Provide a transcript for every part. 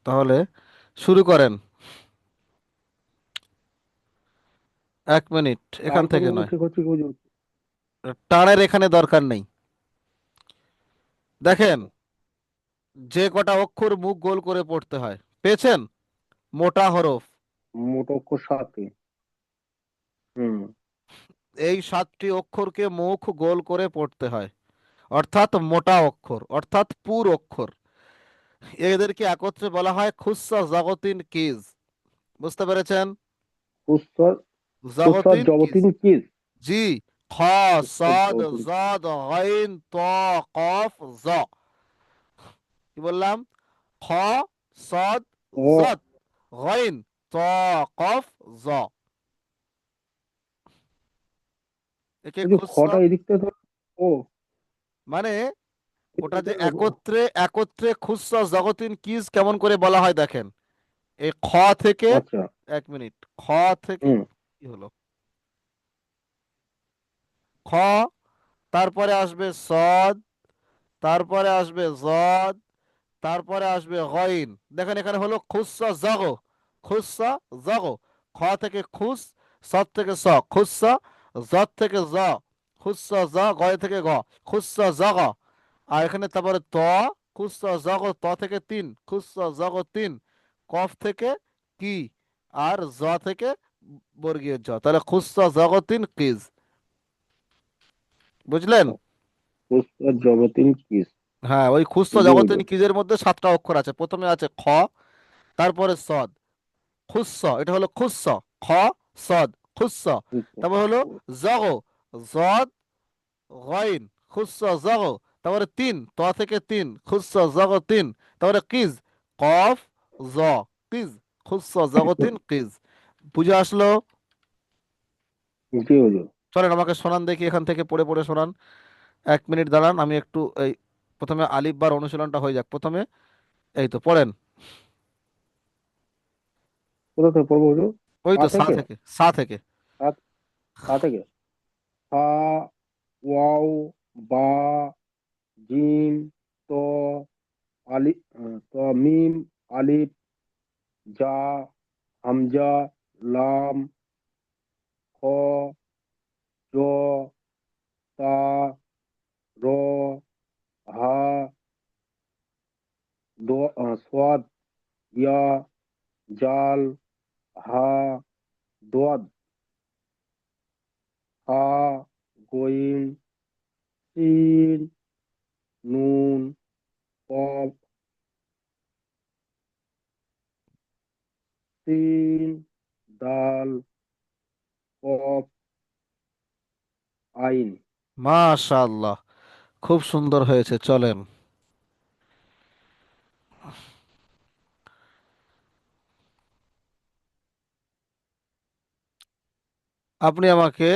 তাহলে শুরু করেন। 1 মিনিট, এখান তারপরে থেকে বলো নয়। ঠিক হচ্ছে কি বুঝুন। টানের এখানে দরকার নেই। দেখেন, যে কটা অক্ষর মুখ গোল করে পড়তে হয় পেয়েছেন? মোটা হরফ। মোট অক্ষর 7টি। হুম। এই 7টি অক্ষরকে মুখ গোল করে পড়তে হয়, অর্থাৎ মোটা অক্ষর, অর্থাৎ পুর অক্ষর। এদেরকে একত্রে বলা হয় খুসরা জাগতিন কিজ। বুঝতে পেরেছেন? কুসর কুসর জাগতিন কিজ। জবতিন কিস। জি। খ, কুসর সাদ, জবতিন কিস। জাদ, গাইন, ত, কফ, জ। কি বললাম? খ, সাদ, ও, জাদ, গাইন, ত, কফ, জ। একে ওই যে খুসরা, খটা এদিক থেকে ধরো। ও, মানে এটা ওটা যে এটা একত্রে একত্রে খুসরা জগতিন কিজ কেমন করে বলা হয় দেখেন। এই খ থেকে, আচ্ছা। 1 মিনিট, খ থেকে হুম। কি হলো? খ, তারপরে আসবে সদ, তারপরে আসবে জদ, তারপরে আসবে গইন। দেখেন এখানে হলো খুসা জাগ, খুসা জাগ। খ থেকে খুস, সদ থেকে স, খুসা, জদ থেকে জ, খুসা জ, গয় থেকে গ, খুসা জাগ। আর এখানে তারপরে ত, খুসা জাগ, ত থেকে তিন, খুসা জাগ তিন, কফ থেকে কি, আর জ থেকে বর্গীয় জ। তাহলে খুসা জাগ তিন কিজ। বুঝলেন? কুসর জবতিন কিস। হ্যাঁ, ওই খুসরা জি জগতিন হুজুর। কিজের মধ্যে 7টা অক্ষর আছে। প্রথমে আছে খ, তারপরে সদ, খুস্স, এটা হলো খুস্স। খ, সদ, খুস্স। তারপর হলো জগ, জদ, গইন, খুস্স, জগ। তারপরে তিন, ত থেকে তিন, খুস্স, জগ তিন। তারপরে কিজ, কফ, জ, কিজ, খুস্স, জগ তিন, কিজ। বুঝে আসলো? জি হুজুর। চলেন আমাকে শোনান দেখি, এখান থেকে পড়ে পড়ে শোনান। 1 মিনিট দাঁড়ান, আমি একটু এই প্রথমে আলিফ বার অনুশীলনটা হয়ে যাক প্রথমে। এই তো পড়েন। কোথা থেকে পড়বো হুজুর? ওই পা তো সা থেকে? থেকে, সা থেকে। পা পা থেকে। হা, ওয়াও, বা, জিম, ত, আলি, মিম, আলিফ, জা, হামজা, লাম, খ, জ, তা, র, হা, সোয়াদ, ইয়া, জাল, হা, দোয়াদ, হা, গইন, সিন, নুন, কফ, সিন, দাল, কফ, আইন। মাশাআল্লাহ, খুব সুন্দর হয়েছে। চলেন আপনি আমাকে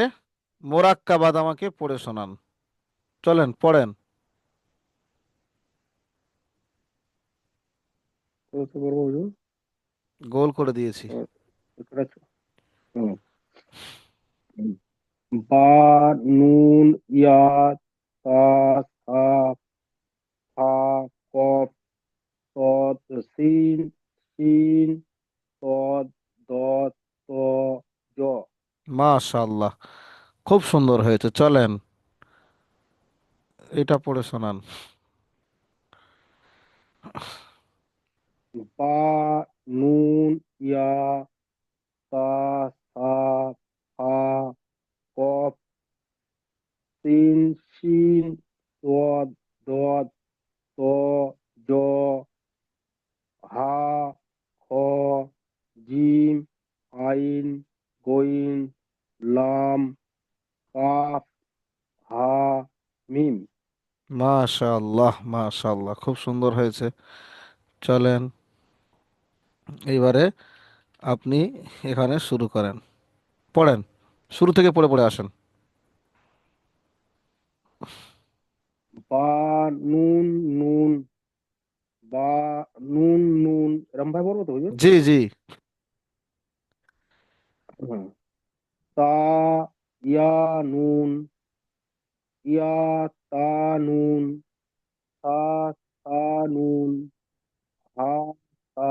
মোরাক্কাবাদ আমাকে পড়ে শোনান। চলেন পড়েন। কোথা থেকে পড়বো হুজুর? গোল করে দিয়েছি। এখানে আছে। হুম। বা, নুন, ইয়া, তা, সা, ফা, কফ, তদ, সিন, সিন, তদ, দদ, ত, জ। মাশাআল্লাহ, খুব সুন্দর হয়েছে। চলেন এটা পড়ে শোনান। বা, নুন, ইয়া, তা, সা, ফা, কফ, সিন, শিন, তদ, দদ, ত, জ, হা, খ, জিম, আইন, গইন, লাম, কাফ, হা, মিম। মাশাআল্লাহ, মাশাআল্লাহ, খুব সুন্দর হয়েছে। চলেন এইবারে আপনি এখানে শুরু করেন, পড়েন, শুরু থেকে পড়ে পড়ে আসেন। বা, নুন, নুন, বা, নুন, নুন, এরম ভাই বলবো তো বুঝুন। জি জি। হ্যাঁ। তা, ইয়া, নুন, ইয়া, তা, নুন, তা, তা, নুন, হা, তা,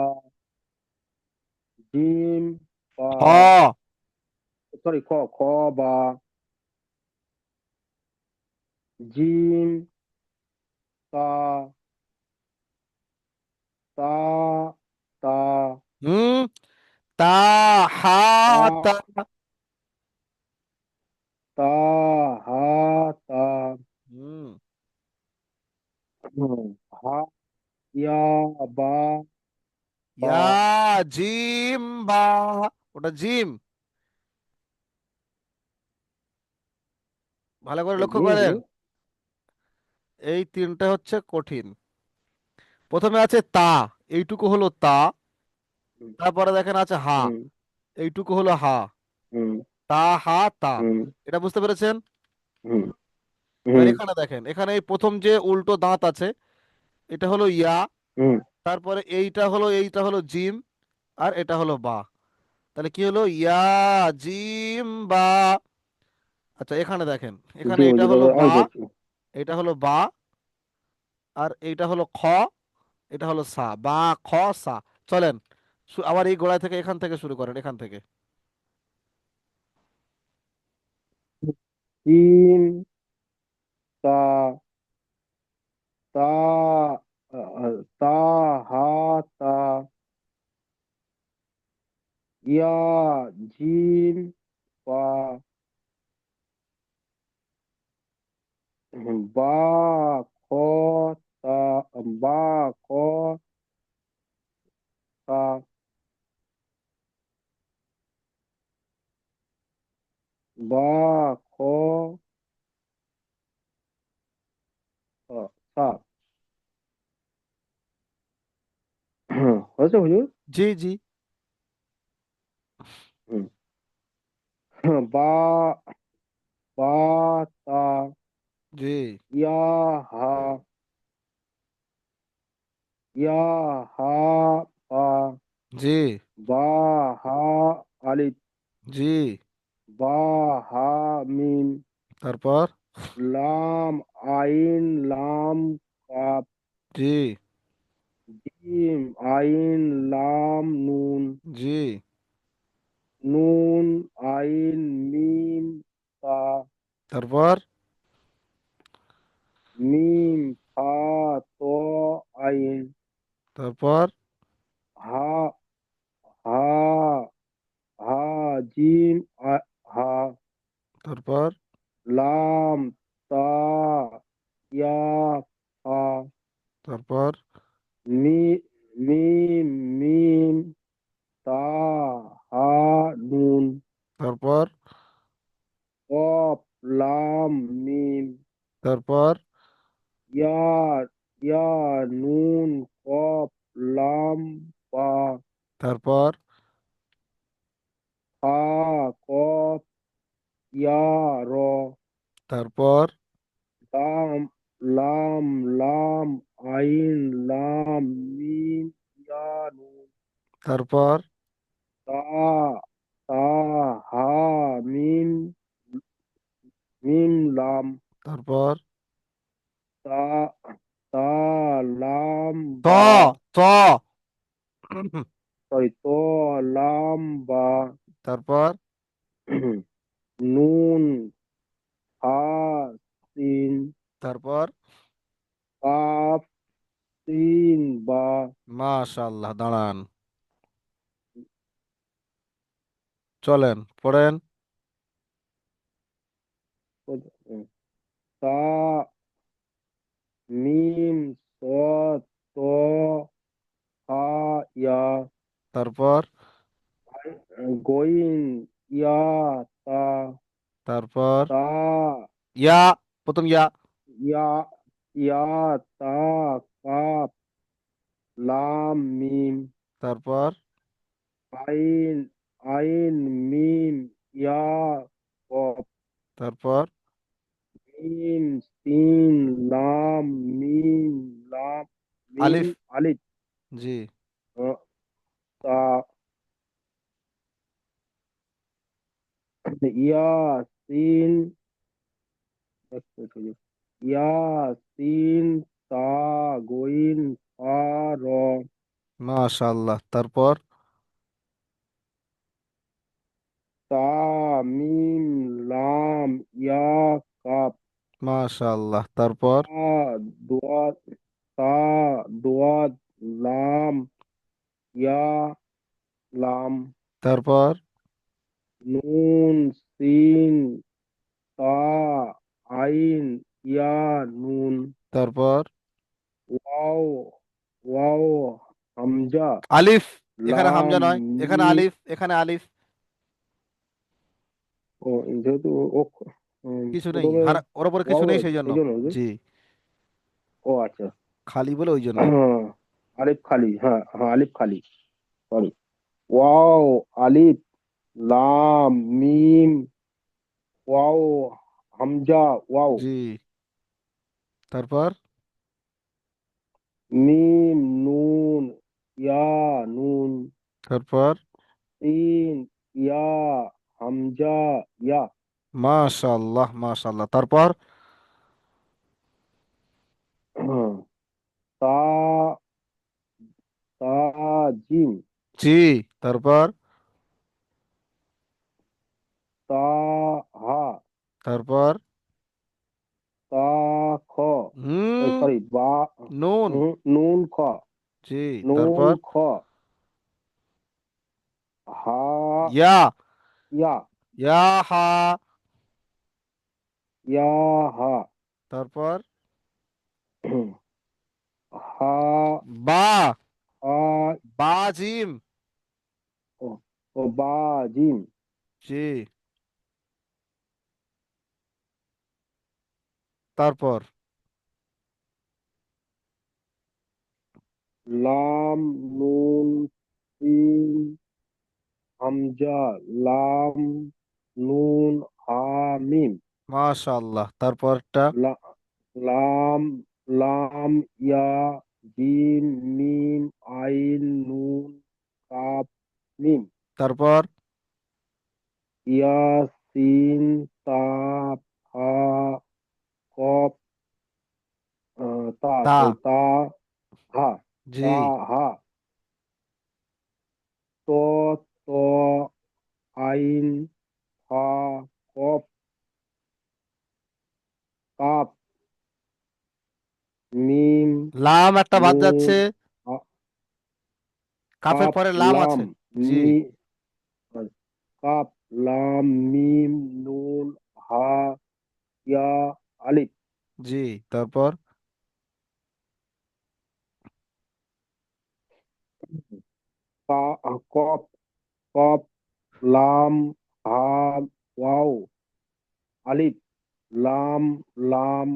জিম বা, খ, সরি, খ, খ বা, জিম, তা, তা, তা, হুম, তা, হা, তা, তা, তা, হা, তা, হুম, হা, ইয়া, বা, বা, ইয়া, জিম, বা, ওটা জিম, ভালো করে লক্ষ্য জিম করেন। হলো। এই তিনটা হচ্ছে কঠিন। প্রথমে আছে তা, এইটুকু হলো তা। হুম, তারপরে দেখেন আছে হা, হুম, এইটুকু হলো হা। হুম, তা, হা, তা। হুম, এটা বুঝতে পেরেছেন? হুম, এবার হুম, এখানে দেখেন, এখানে এই প্রথম যে উল্টো দাঁত আছে, এটা হলো ইয়া। হুম, তারপরে এইটা হলো জিম, আর এটা হলো বা। তাহলে কি হলো? ইয়া, জিম, বা। আচ্ছা, এখানে দেখেন, এখানে জি এটা হুজুর, হলো বা, আমি পড়ছি। এটা হলো বা, আর এইটা হলো খ, এটা হলো সা, বা, খ, সা। চলেন, আবার এই গোড়ায় থেকে, এখান থেকে শুরু করেন, এখান থেকে। জিম, তা, তা, তা, হা, তা, ইয়া, জিম, বা, বা, খ, তা, বা, খ, তা, বা, খ, তা, তা। হয়েছে হুজুর? জি, জি, হুম। বা, বা, তা, জি, ইয়া, হা, ইয়া, হা, পা, জি, বা, হা, আলিফ, জি। বা, হা, মিম, তারপর, লাম, আইন, লাম, কাপ, জি, জিম, আইন, লাম, নুন, জি। নুন, আইন, মিম, তা, তারপর, মিম, ফা, ত, আইন, তারপর, হা, হা, হা, জিম, হা, তারপর, লাম, তা, ইয়া, ফা, তারপর, মি, মিম, মিম, তা, হা, নুন, তারপর, কফ, লাম, মিম, তারপর, ইয়া, ইয়া, নুন, কফ, লাম, পা, তারপর, ফা, কফ, ইয়া, র, তারপর, লাম, লাম, লাম, আইন, লাম, মিম, ইয়া, নুন, তারপর, তা, তা, হা, মিম, মিম, লাম, তারপর, তা, তা, লাম, ত, বা, ত। সরি, তো, লাম, বা, তারপর, নুন, হা, সিন, তারপর, কাফ, সিন, বা, মাশাআল্লাহ, দাঁড়ান, চলেন পড়েন। তা, মিম, সদ, ত, হা, ইয়া, তারপর, গইন, ইয়া, তা, তারপর, তা, ইয়া, প্রথম ইয়া। ইয়া, ইয়া, তা, কাফ, লাম, মিম, তারপর, আইন, আইন, মিম, ইয়া, কফ, তারপর, মিম, সিন, লাম, মিম, লাম, মিম, আলিফ, আলিফ, জি, আহ, তা, ইয়া, সিন, ইয়া, সিন, তা, গইন, ফা, র, মাশাআল্লাহ। তারপর, ইয়া কাপ মাশাআল্লাহ। তারপর তা দোয়াত তা দোয়াত লাম ইয়া লাম তারপর নুন সিন তা আইন ইয়া নুন তারপর ওয়াও ওয়াও হামজা আলিফ। এখানে হামজা লাম নয়, এখানে মিম আলিফ, এখানে আলিফ। ও যেহেতু ও কিছু নেই, প্রথমে ওর উপরে কিছু ওয়াও নেই সেই আছে জন্য। এই জন্য যে জি, ও আচ্ছা খালি বলে ওই জন্য। আলিফ খালি হ্যাঁ হ্যাঁ আলিফ খালি সরি ওয়াও আলিফ লাম মিম ওয়াও হামজা ওয়াও জি, তারপর মিম নুন ইয়া নুন তারপর সিন ইয়া হামজা ইয়া মাশাআল্লাহ মাশাআল্লাহ। তারপর তা তা জিম জি, তারপর তা হা তারপর তা খ হুম, সরি বা নুন। নুন খ জি, নুন তারপর খ হা ইয়া, ইয়া ইয়া হা। ইয়া হা তারপর হা বা, হা বা জিম। ও ও বা জিম জি, তারপর লাম নুন সিন হামজা লাম নুন হা মিম মাশাআল্লাহ। তারপরটা লা- লাম লাম ইয়া জিম মিম আইন নুন কাপ মিম তারপর ইয়া সিন তা হা কপ তা তা। সরি তা হা জি, তা হা ত ত আইন হা কপ কাপ মিম লাম একটা বাদ নুন যাচ্ছে, আ- কাফের কাপ পরে লাম লাম আছে। জি, মি কাপ লাম মিম নুন হা ইয়া আলিফ জি, তারপর কপ কপ লাম হা ওয়াও আলিফ লাম লাম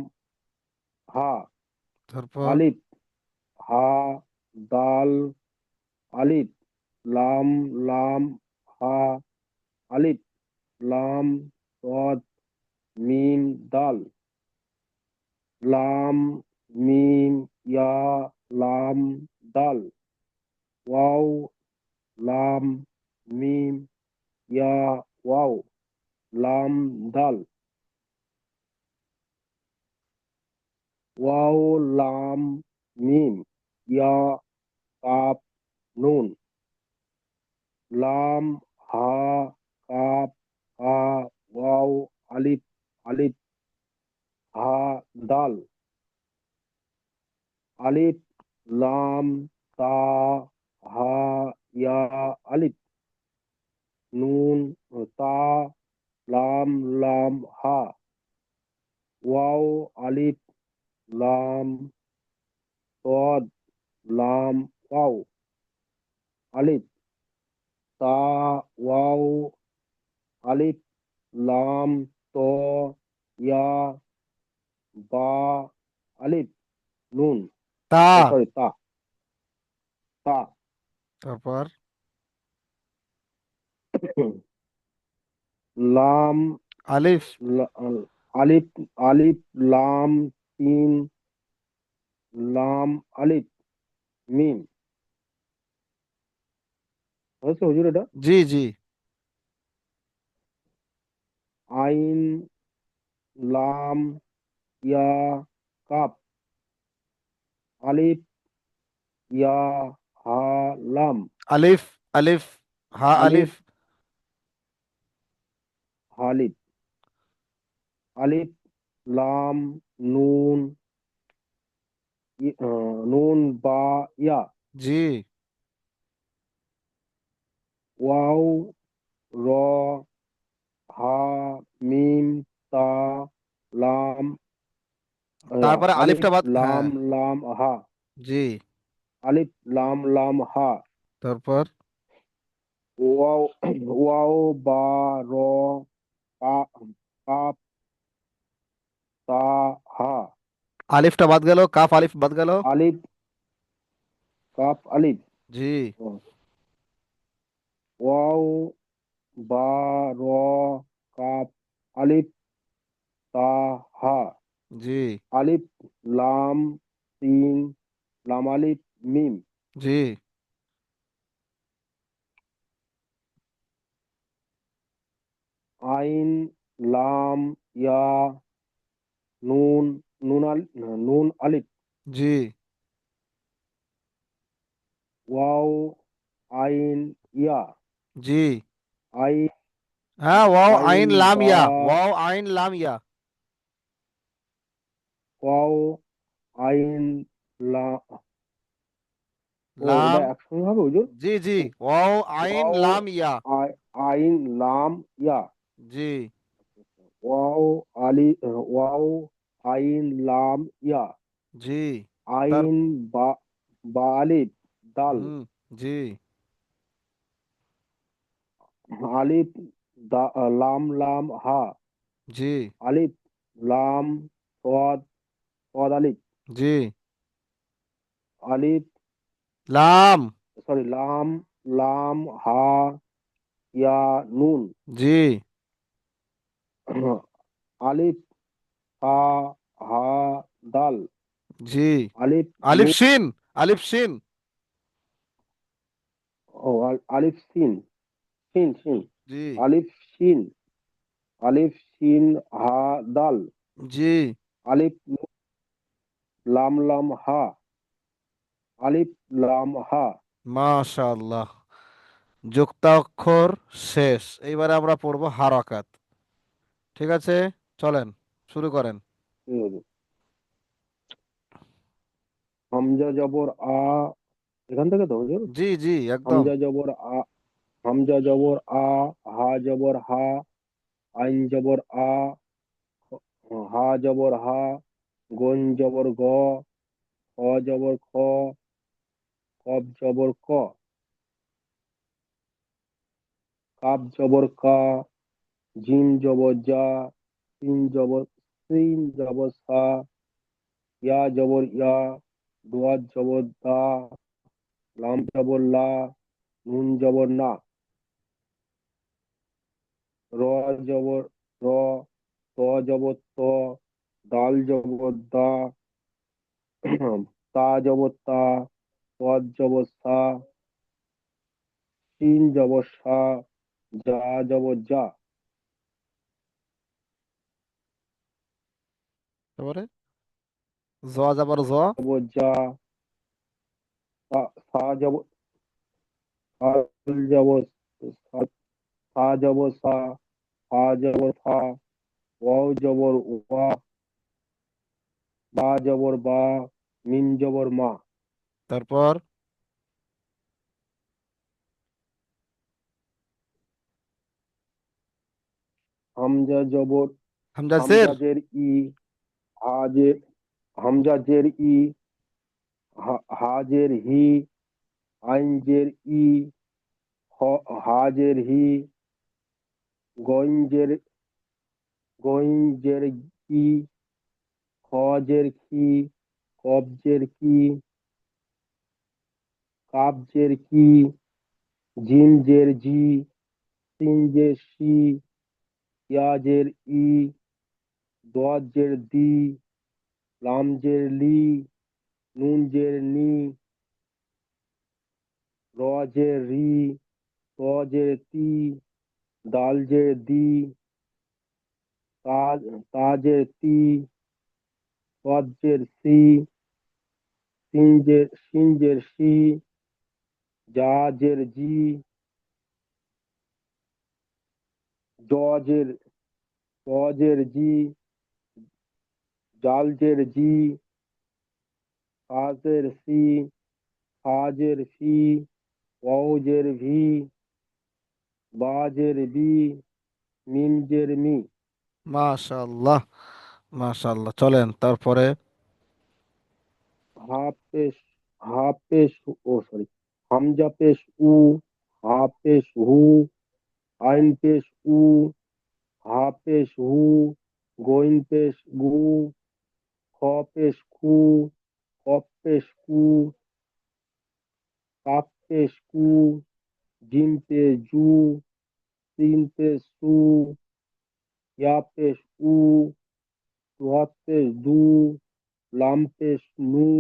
হা তারপর আলিফ হা দাল আলিফ লাম লাম হা আলিফ লাম সদ মিম দাল লাম মিম ইয়া লাম দাল ওয়াও লাম মিম ইয়া ওয়াও লাম দাল ওয়াও লাম মিম ইয়া কাপ নুন লাম হা কাপ হা ওয়াও আলিফ আলিফ হা দাল আলিফ লাম তা হা ইয়া আলিফ নুন তা লাম লাম হা ওয়াও আলিফ লাম সদ লাম ওয়াও আলিফ তা ওয়াও আলিফ লাম ত ইয়া বা আলিফ নুন তা। সরি তা তা তারপর লাম আলিফ। লা- আলিফ আলিফ লাম তিন লাম আলিফ মিম হয়েছে হুজুর এটা জি, জি, আইন লাম ইয়া কাপ আলিফ ইয়া হা লাম আলিফ, আলিফ, হা আলিফ আলিফ। হালিফ আলিফ লাম নুন নুন বা ইয়া। জি। ওয়াও র হা মিম তা লাম তারপরে আলিফ আলিফটা বাদ, লাম হ্যাঁ। লাম হা। জি। আলিফ লাম লাম হা। তারপর ওয়াও ওয়াও বা র কাপ তা হা। আলিফটা বাদ গেল, কাফ আলিফ বাদ গেল। আলিফ কাপ আলিফ। জি। ওয়াও বা র কাপ আলিফ তা হা। জি। আলিফ লাম তিন লাম আলিফ মিম। জি। আইন লাম ইয়া নুন নুন আলিফ। জি। ওয়াও আইন ইয়া। জি। আইন হ্যাঁ, ওয়াও আইন আইন লাম বা ইয়া, ওয়াও আইন লাম ইয়া। ওয়াও আইন লা। ও এটা লাম। একসঙ্গে হবে হুজুর। জি জি, ওয়াও আইন ওয়াও লাম ইয়া। আইন লাম ইয়া। জি। ওয়াও ওয়াও আইন লাম ইয়া। জি। তার আইন বা বা আলিফ দাল। হুম। জি। আলিফ লাম লাম হা। জি। আলিফ লাম সদ সদ আলিফ। জি। আলিফ লাম। সরি লাম লাম হা ইয়া নুন। জি। আলিফ হা হা দাল। জি। আলিফ আলিফ নুন। শিন। আলিফ শিন। ও আলিফ সিন সিন সিন। জি। আলিফ সিন। আলিফ সিন হা দাল। জি। আলিফ নুন লাম লাম হা। আলিফ লাম হা। মাশাআল্লাহ, যুক্তাক্ষর শেষ। এইবারে আমরা পড়বো হারাকাত। ঠিক আছে, চলেন শুরু করেন। ঠিক আছে। হামজা জবর আ। এখান থেকে তো হুজুর। জি জি, একদম। হামজা জবর আ। হামজা জবর আ। হা জবর হা। আইন জবর আ। হা জবর হা। গন জবর গ। খ জবর খ। কব জবর ক। কাব জবর কা। জিম জবর জা। সিন জবর সা। ইয়া জবর ইয়া। দোয়াত জবর দা। লাম জবর লা। নুন জবর না। র জবর র। ত জবর ত। দাল জবর দা। তা জবর তা। পদ জবর সা। সিন জবর সা। যা জবর যা। তারপরে জ যাবার জ। জবর যা। সা জবর সাল জবর সা। সা জবর সা। ফা জবর ফা। ওয়াও জবর ওয়া। বা জবর বা। মিন জবর মা। তারপর হামজা জবর হামজা জের। হামজা জের ই। হাজে হামজা জের ই। হাজের হি। আইন জের ই। হাজের হি। গইঞ্জের গইঞ্জের ই। খজের কি। কবজের কি। কাবজের কি। জিম জের জি। সিন জের সি। ইয়াজের ই। দোয়াজের দি। লাম জের লি। নুন জের নি। রজের রি। তজের তি। দাল জের দি। তাজ তাজের তি। তজের সি। সিনজের সি। জাজের জি। জজের জজের জি। জালজের জি, কাজের সি, ফাজের ফি, ওয়াউজের ভি, বাজের বি, মিমজের মি। মাশাআল্লাহ, মাশাআল্লাহ। চলেন তারপরে। হাফেশ হাফেশ ও সরি, হামজা পেশ উ, হাফেশ হু, আইন পেশ উ, হাফেশ হু, গোইন পেশ গু, খ পেশ খু, কফ পেশ কু, কাপ পেশ কু, জিম পেশ জু, সিন পেশ সু, ইয়া পেশ উ, রদ পেশ দু, লাম পেশ নু,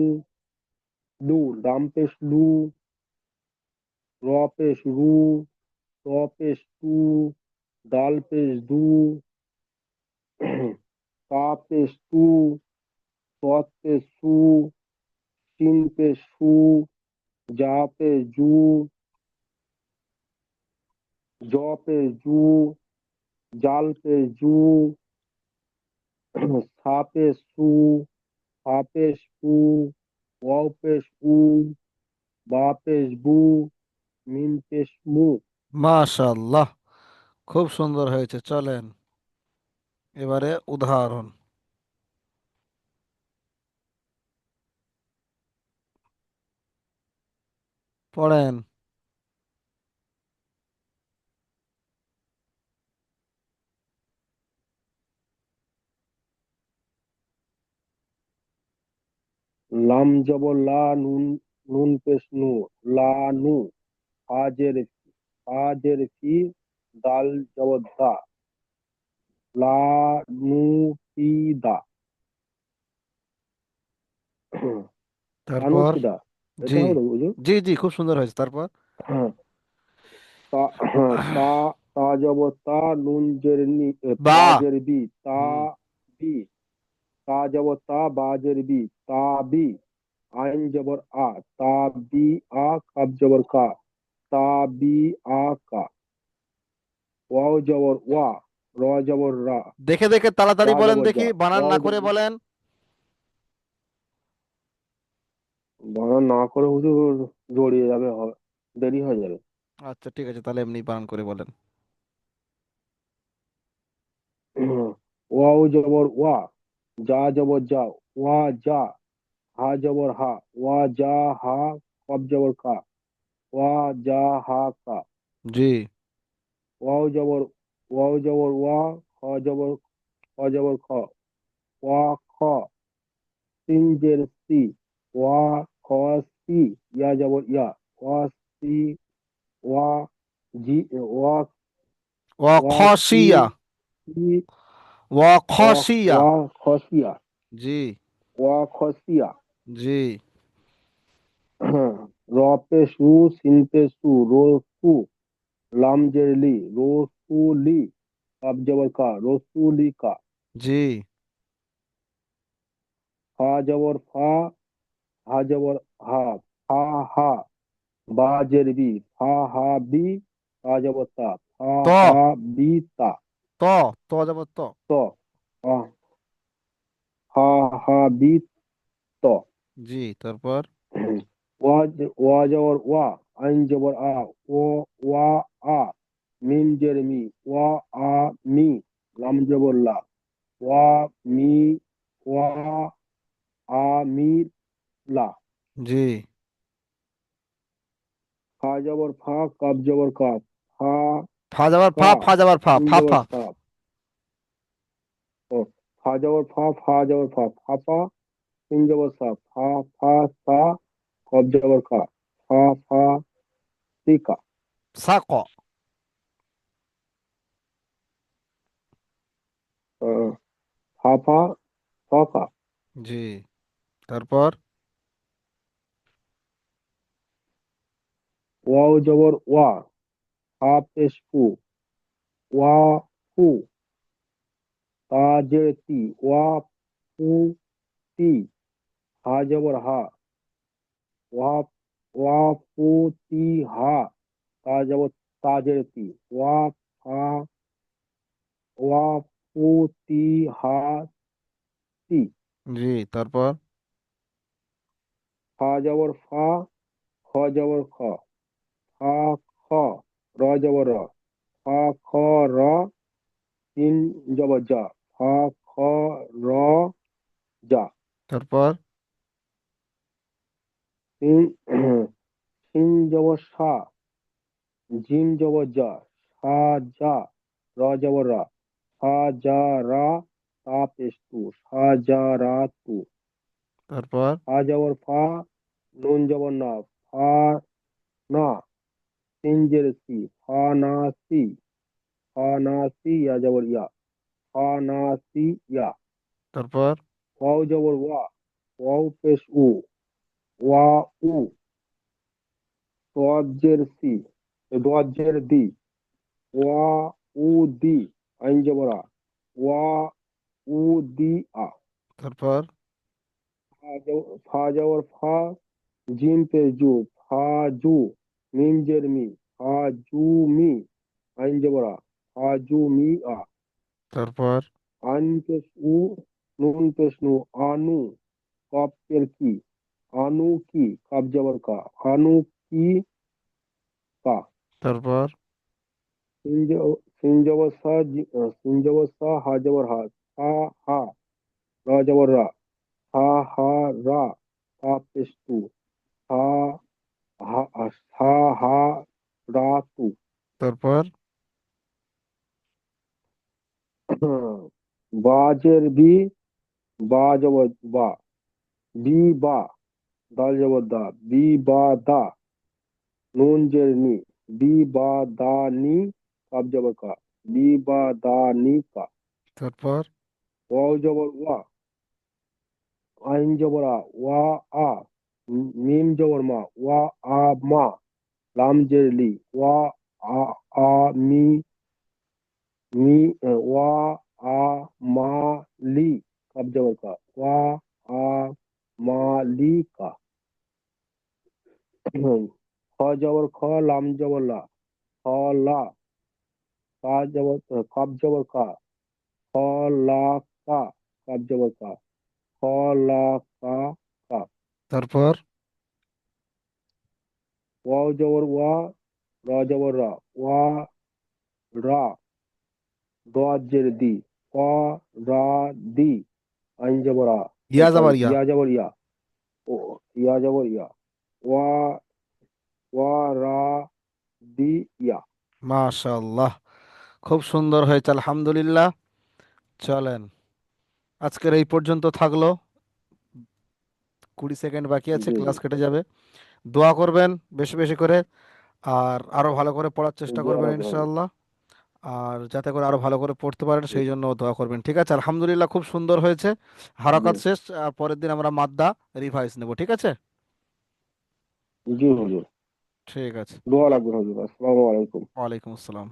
লাম পেশ লু, র পেশ রু, ত পেশ টু, দাল পেশ দু, তা পেশ টু, তৎ পেশ সু, সিন পেশ সু, যা পেশ জু, জ পেশ জু, জাল পেশ জু, সা পেশ সু, ফা পেশ ফু, ওয়াও পেশ উ, বা পেশ বু, মিম পেশ মু। মাশাআল্লাহ, খুব সুন্দর হয়েছে। চলেন এবারে উদাহরণ পড়েন। লাম জবর লা, নুন নুন পেশ নু, লা নু, ফাজের ফি, দাল জবর দা, লা নু ফি দা, তারপর লানুফিদা। এটা জি, হবে তো বুঝো। জি জি, খুব সুন্দর হয়েছে। তারপর তা তা তা জবর তা, নুন জের নি, বাহ। বাজের বি, তা হুম। বি, তা জবর তা, বাজের বি, তা বি, আইন জবর আ, তা বি আ, কাব জবর কা, তা বি আ কা, ওয়াও জবর ওয়া, র জবর রা, দেখে দেখে তাড়াতাড়ি যা বলেন জবর দেখি, যা, বানান ওয়াও না করে জবর বলেন। বানান না করে হুজুর জড়িয়ে যাবে, দেরি হয়ে যাবে। আচ্ছা ঠিক আছে, তাহলে এমনি বানান করে বলেন। ওয়াও জবর ওয়া, যা জবর যা, ওয়া যা, হা জবর হা, ওয়া যা হা, কব জবর কা, ওয়া যা হা কা, জি ওয়াও জবর ওয়া, খ জবর খ, ওয়া খ, সিন জের সি, ওয়া খ সি, ইয়া জবর ইয়া, ওয়া সি, ওয়া জি, ওয়া ওয়া সি, ওয়াখশিয়া, সি, ওয়া ওয়াখশিয়া। ওয়া খসিয়া, জি ওয়া খসিয়া। জি র পেশ রু, সিন পেশ সু, রো সু, লাম জের লি, রো সু লি, কাব জবর কা, রসুলি কা, জি ফা জবর ফা, হা জবর হা, ফা হা, বা জের বি, ফা হা বি, তা জবর তা, ফা ত হা বি তা, ত ত যাব ত। ত, আহ, ফা হা বি ত। জি তারপর ওয়া ওয়া জবর ওয়া, আইন জবর আ, ও ওয়া আ, মিম জের মি, ওয়া আ মি, লাম জবর লা, ওয়া মি, ওয়া আ মি লা, জি। ফা জবর ফা, কাব জবর কাপ, ফা ফা যাবার ফা, কা, ফা যাবার ফা, সিন ফা জবর ফা। সা, ও, ফা জবর ফা, ফা জবর ফা, ফা ফা, সিন জবর সা, ফা ফা সা, কব জবর কা, ফা ফা সিকা, সাক। আহ, ফা ফা সকা। জি তারপর ওয়াও জবর ওয়া, হা পেশ ফু, ওয়া ফু, তা জের তি, ওয়া ফু তি, হা জবর হা, ওয়া ওয়া ফু তি হা, তা জবর তাজের তি, ওয়া ফা, ওয়া ফু তি হা তি, জি, তারপর? ফা জবর ফা, খ জবর খ, ফা খ, র জবর র, ফা খ র, তিন জবর যা, ফা খ র যা, তারপর? তিন সিন জবর সা, জিম জবর যা, সা যা, র জবর রা, সা যা রা, তা পেশ তু, সা যা রা তু, তারপর? ফা জবর ফা, নুন জবর না, ফা না, সিন জের সি, ফা না সি, ফা না সি, ইয়া জবর ইয়া, ফা না সি ইয়া, তারপর? ওয়াও জবর ওয়া, ওয়াও পেশ উ, ওয়া উ, তোয়াজ্জের সি, দোয়াজ্জের দি, ওয়া উ দি, আইন জবর আ, ওয়া উ দি আ, তারপর? ফা জবর ফা, জিম পেশ জু, ফা জু, মিম জের মি, ফা জু মি, আইন জবর আ, ফা জু মি আ, তারপর? আইন পেশ উ, নুন পেশ নু, আনু, কপ পের কি, আনু কি, কাপ জবর কা, আনু কি কা, তারপর? সিন জবর সা, সিন জবর সা, হা জবর হা, সা হা, রা জবর রা, হা হা রা, তা পেশ তু, হা হা, সা হা রা তু, তারপর? বাজের বি, বা জবর বা, বি বা, দাল জবর দা, বি বা দা, নুন জের নি, বি বা দা নি, কাব জবর কা, বি বা দা নি কা, তারপর? ওয়াও জবর ওয়া, আইন জবর আ, ওয়া আ, মিম জবর মা, ওয়া আ মা, লাম জের লি, ওয়া আ আ মি, মি ওয়া আ মা লি, কাব জবর কা, ওয়া আ মা লি কা, খ জবর খ, লাম জবর লা, খ লা, কা জবর কাব জবর কা, খ লা কা, কাব জবর কা, খ লা কা কা, তারপর? ওয়াও জবর ওয়া, রা জবর রা, ওয়া রা, দোয়াজ্জের দি, ক রা দি, আইন জবর আ, ইয়া যাবার ইয়া। ইয়া জবর ইয়া, ও ইয়া জবর ইয়া, ওয়া ওয়া রা দি ইয়া। মাশাআল্লাহ, খুব সুন্দর হয়েছে, আলহামদুলিল্লাহ। চলেন, আজকের এই পর্যন্ত থাকলো। 20 সেকেন্ড বাকি আছে, জি ক্লাস কেটে যাবে। দোয়া করবেন বেশি বেশি করে, আর আরো ভালো করে পড়ার চেষ্টা দোয়া করবেন রাখবেন। ইনশাআল্লাহ। আর যাতে করে আরো ভালো করে পড়তে পারেন জি সেই জন্য দোয়া করবেন। ঠিক আছে, আলহামদুলিল্লাহ, খুব সুন্দর হয়েছে। জি হারাকাত শেষ, আর পরের দিন আমরা মাদ্দা রিভাইজ নেব। ঠিক আছে? জি হুজুর, ঠিক আছে। দোয়া রাখবেন হুজুর। আসসালামু আলাইকুম। ওয়ালাইকুম আসসালাম।